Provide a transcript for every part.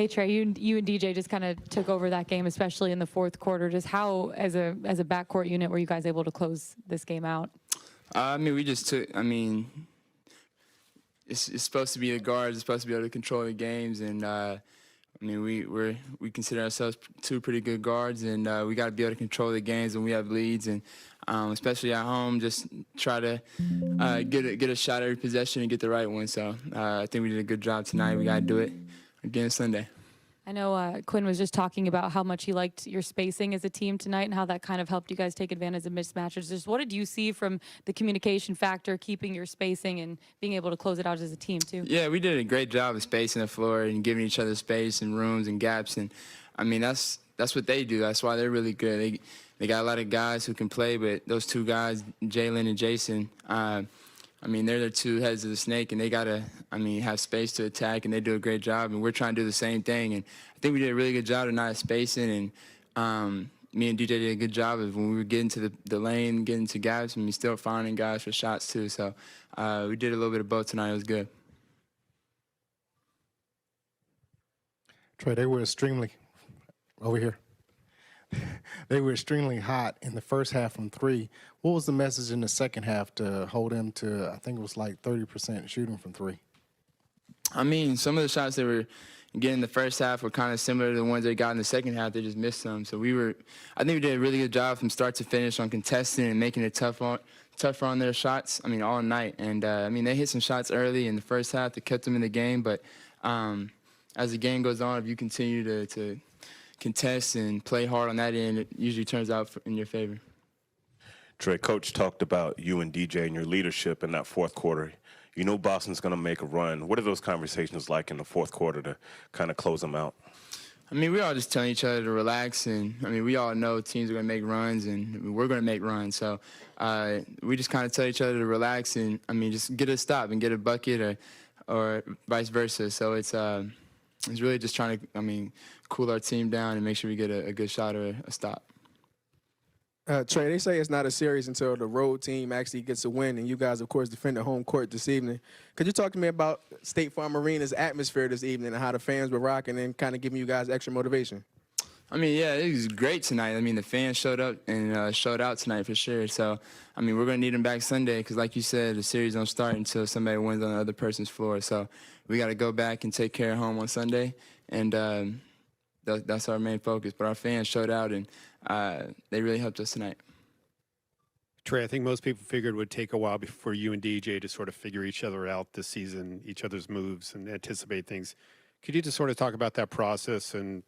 Hey Trae, you and DJ just kind of took over that game, especially in the fourth quarter. Just how, as a backcourt unit, were you guys able to close this game out? I mean, we just took. I mean, it's supposed to be the guards. It's supposed to be able to control the games, and I mean, we consider ourselves two pretty good guards, and we got to be able to control the games when we have leads, and especially at home, just try to get a shot every possession and get the right one. So I think we did a good job tonight. We got to do it again Sunday. I know Quinn was just talking about how much he liked your spacing as a team tonight and how that kind of helped you guys take advantage of mismatches. Just what did you see from the communication factor, keeping your spacing and being able to close it out as a team too? Yeah, we did a great job of spacing the floor and giving each other space and rooms and gaps. And I mean, that's what they do. That's why they're really good. They got a lot of guys who can play, but those two guys, Jalen and Jason, I mean, they're the two heads of the snake, and they got to, I mean, have space to attack, and they do a great job, and we're trying to do the same thing. And I think we did a really good job of not spacing, and me and DJ did a good job of when we were getting to the lane, getting to gaps, and we still finding guys for shots too. So we did a little bit of both tonight. It was good. Trae, they were extremely, over here. They were extremely hot in the first half from three. What was the message in the second half to hold them to, I think it was like 30% shooting from three? I mean, some of the shots they were getting in the first half were kind of similar to the ones they got in the second half. They just missed some. So I think we did a really good job from start to finish on contesting and making it tougher on their shots, I mean, all night. And, I mean, they hit some shots early in the first half that kept them in the game. But as the game goes on, if you continue to contest and play hard on that end, it usually turns out in your favor. Trae, Coach talked about you and DJ and your leadership in that fourth quarter. You know Boston's going to make a run. What are those conversations like in the fourth quarter to kind of close them out? I mean, we all just telling each other to relax, and I mean, we all know teams are going to make runs, and we're going to make runs. So we just kind of tell each other to relax, and I mean, just get a stop and get a bucket, or vice versa. So it's really just trying to, I mean, cool our team down and make sure we get a good shot or a stop. Trae, they say it's not a series until the road team actually gets a win, and you guys, of course, defend the home court this evening. Could you talk to me about State Farm Arena's atmosphere this evening and how the fans were rocking and kind of giving you guys extra motivation? I mean, yeah, it was great tonight. I mean, the fans showed up and showed out tonight for sure. So, I mean, we're going to need them back Sunday because, like you said, the series don't start until somebody wins on the other person's floor. So we got to go back and take care of home on Sunday, and that's our main focus. But our fans showed out, and they really helped us tonight. Trae, I think most people figured it would take a while for you and DJ to sort of figure each other out this season, each other's moves, and anticipate things. Could you just sort of talk about that process, and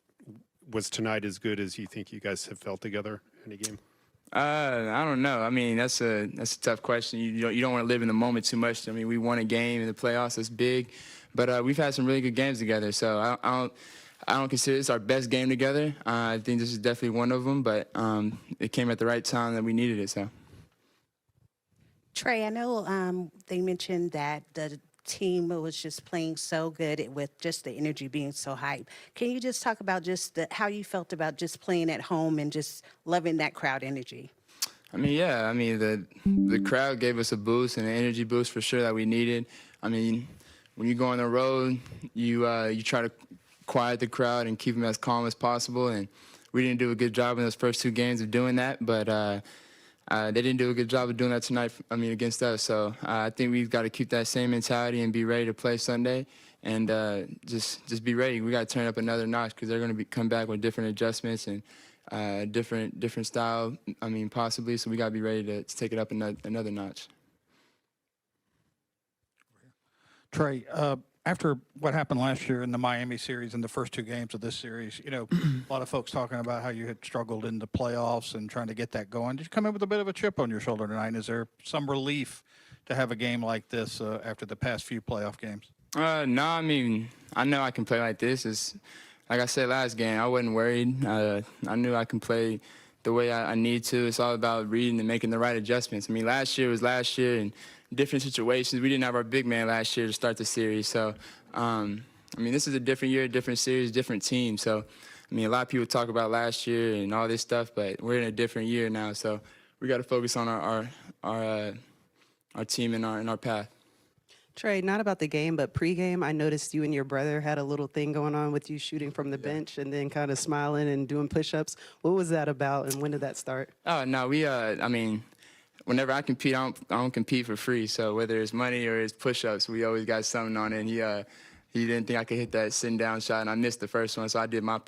was tonight as good as you think you guys have felt together in a game? I don't know. I mean, that's a tough question. You don't want to live in the moment too much. I mean, we won a game in the playoffs. That's big. But we've had some really good games together. So I don't consider this our best game together. I think this is definitely one of them. But it came at the right time that we needed it. So. Trae, I know they mentioned that the team was just playing so good with just the energy being so hype. Can you just talk about just how you felt about just playing at home and just loving that crowd energy? I mean, yeah. I mean, the crowd gave us a boost and an energy boost for sure that we needed. I mean, when you go on the road, you try to quiet the crowd and keep them as calm as possible. And we didn't do a good job in those first two games of doing that, but they didn't do a good job of doing that tonight, I mean, against us. So I think we've got to keep that same mentality and be ready to play Sunday and just be ready. We got to turn up another notch because they're going to come back with different adjustments and different style, I mean, possibly. So we got to be ready to take it up another notch. Trae, after what happened last year in the Miami series and the first two games of this series, you know, a lot of folks talking about how you had struggled in the playoffs and trying to get that going. Did you come in with a bit of a chip on your shoulder tonight? Is there some relief to have a game like this after the past few playoff games? No, I mean, I know I can play like this. It's, like I said last game, I wasn't worried. I knew I can play the way I need to. It's all about reading and making the right adjustments. I mean, last year was last year, and different situations. We didn't have our big man last year to start the series. So, I mean, this is a different year, different series, different team. So, I mean, a lot of people talk about last year and all this stuff, but we're in a different year now. So we got to focus on our team and our path. Trae, not about the game, but pregame, I noticed you and your brother had a little thing going on with you shooting from the bench and then kind of smiling and doing push-ups. What was that about, and when did that start? Oh no, I mean, whenever I compete, I don't compete for free. So whether it's money or it's push-ups, we always got something on it. And he didn't think I could hit that sitting down shot, and I missed the first one, so I did my